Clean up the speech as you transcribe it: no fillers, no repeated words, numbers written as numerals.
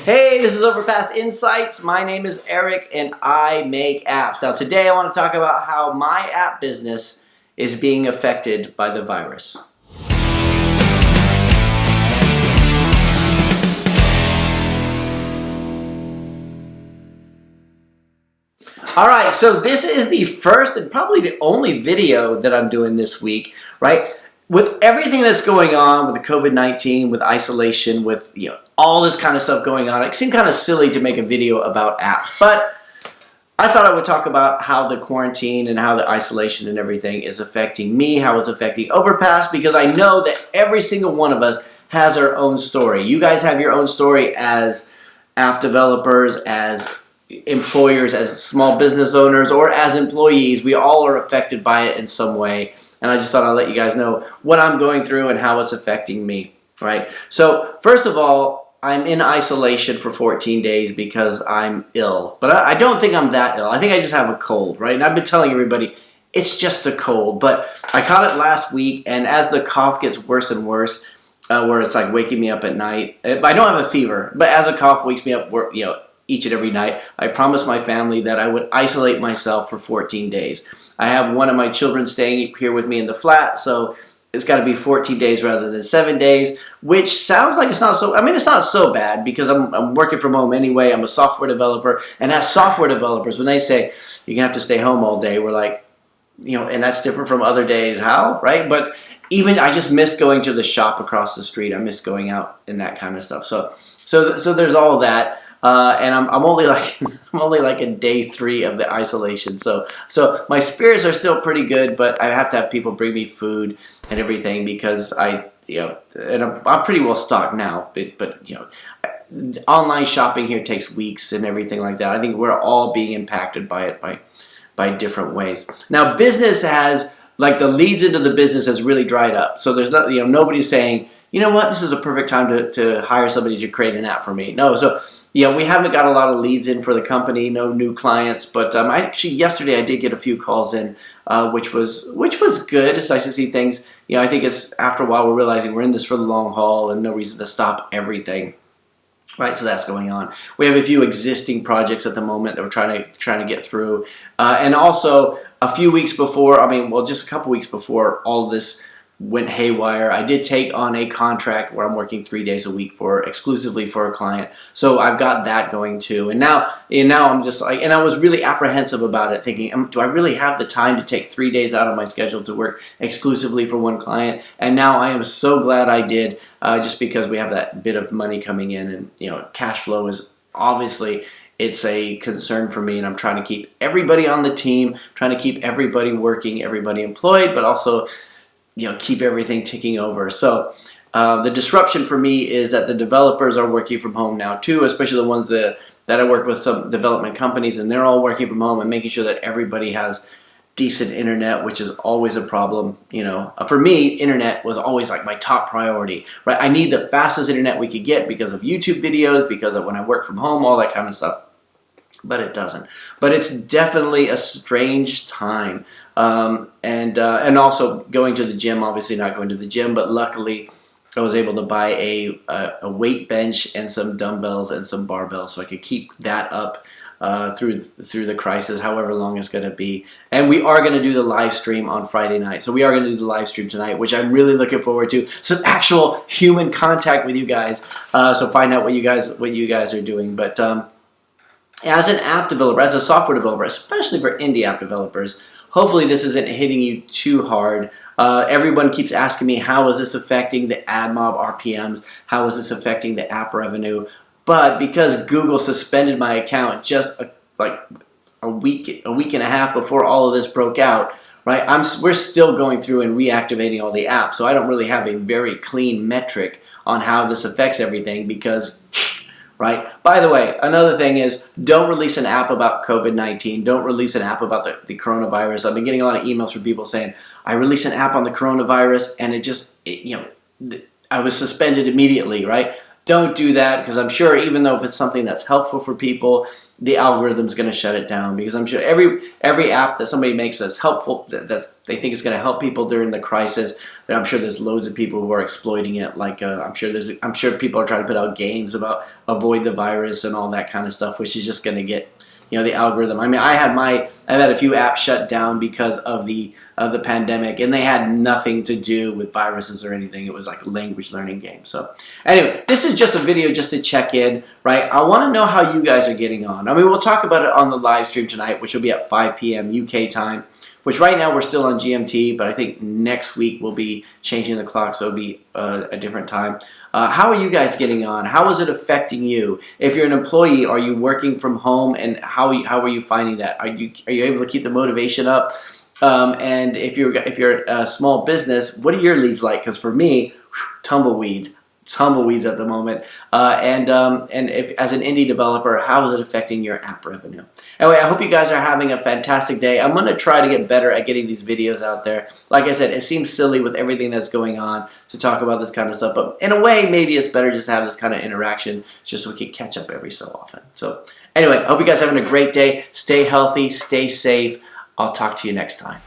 Hey, this is Overpass Insights. My name is Eric and I make apps. Now today I want to talk about how my app business is being affected by the virus. Alright, so this is the first and probably the only video that I'm doing this week, right? With everything that's going on with the COVID-19, with isolation, with all this kind of stuff going on, it seemed kind of silly to make a video about apps. But I thought I would talk about how the quarantine and how the isolation and everything is affecting me, how it's affecting Overpass, because I know that every single one of us has our own story. You guys have your own story as app developers, as employers, as small business owners, or as employees. We all are affected by it in some way. And I just thought I'd let you guys know what I'm going through and how it's affecting me, right? So first of all, I'm in isolation for 14 days because I'm ill. But I don't think I'm that ill. I think I just have a cold, right? And I've been telling everybody, it's just a cold. But I caught it last week, and as the cough gets worse and worse, where it's like waking me up at night. I don't have a fever, but as a cough wakes me up, each and every night, I promised my family that I would isolate myself for 14 days. I have one of my children staying here with me in the flat, so it's got to be 14 days rather than 7 days, which sounds like it's not so, it's not so bad because I'm working from home anyway. I'm a software developer, and as software developers, when they say you're going to have to stay home all day, we're like, and that's different from other days. How, right? But even I just miss going to the shop across the street. I miss going out and that kind of stuff. So there's all that. And I'm only like in day 3 of the isolation, so my spirits are still pretty good, but I have to have people bring me food and everything because and I'm pretty well stocked now, but online shopping here takes weeks and everything like that. I think we're all being impacted by it by different ways. Now business has, like, the leads into the business has really dried up, so there's not, nobody's saying, you know what, this is a perfect time to hire somebody to create an app for me. No, so we haven't got a lot of leads in for the company, no new clients, but yesterday I did get a few calls in, which was good. It's nice to see things. I think it's after a while we're realizing we're in this for the long haul and no reason to stop everything. Right, so that's going on. We have a few existing projects at the moment that we're trying to get through, and also a few weeks before, just a couple weeks before all of this went haywire, I did take on a contract where I'm working 3 days a week exclusively for a client. So I've got that going too. And now I'm just like, and I was really apprehensive about it, thinking, do I really have the time to take 3 days out of my schedule to work exclusively for one client? And now I am so glad I did, just because we have that bit of money coming in, and cash flow is obviously, it's a concern for me, and I'm trying to keep everybody on the team, trying to keep everybody working, everybody employed, but also keep everything ticking over. So the disruption for me is that the developers are working from home now too, especially the ones that I work with, some development companies, and they're all working from home and making sure that everybody has decent internet, which is always a problem. For me, internet was always like my top priority, right? I need the fastest internet we could get because of YouTube videos, because of when I work from home, all that kind of stuff. But it doesn't. But it's definitely a strange time. And also going to the gym, obviously not going to the gym, but luckily I was able to buy a weight bench and some dumbbells and some barbells, so I could keep that up through the crisis, however long it's going to be. And we are going to do the live stream on Friday night. So we are going to do the live stream tonight, which I'm really looking forward to. Some actual human contact with you guys. So find out what you guys are doing. But as an app developer, as a software developer, especially for indie app developers, hopefully this isn't hitting you too hard. Everyone keeps asking me, how is this affecting the AdMob RPMs? How is this affecting the app revenue? But because Google suspended my account just a week and a half before all of this broke out, right? We're still going through and reactivating all the apps, so I don't really have a very clean metric on how this affects everything because, right? By the way, another thing is, don't release an app about COVID-19. Don't release an app about the coronavirus. I've been getting a lot of emails from people saying, I released an app on the coronavirus and I was suspended immediately, right? Don't do that, because I'm sure even though if it's something that's helpful for people, the algorithm's going to shut it down, because I'm sure every app that somebody makes that's helpful, that they think is going to help people during the crisis, I'm sure there's loads of people who are exploiting it. Like I'm sure people are trying to put out games about avoid the virus and all that kind of stuff, which is just going to get, you know, the algorithm. I mean, I've had a few apps shut down because of the pandemic, and they had nothing to do with viruses or anything. It was like a language learning game. So anyway, this is just a video just to check in, right? I want to know how you guys are getting on. I mean, we'll talk about it on the live stream tonight, which will be at 5 p.m. UK time, which right now we're still on GMT, but I think next week we'll be changing the clock, so it'll be a different time. How are you guys getting on? How is it affecting you? If you're an employee, are you working from home, and how are you finding that? Are you able to keep the motivation up? And if you're a small business, what are your leads like? Because for me, tumbleweeds at the moment. And if as an indie developer, how is it affecting your app revenue? Anyway, I hope you guys are having a fantastic day. I'm going to try to get better at getting these videos out there. Like I said, it seems silly with everything that's going on to talk about this kind of stuff, but in a way, maybe it's better just to have this kind of interaction, just so we can catch up every so often. So anyway, I hope you guys are having a great day. Stay healthy, stay safe. I'll talk to you next time.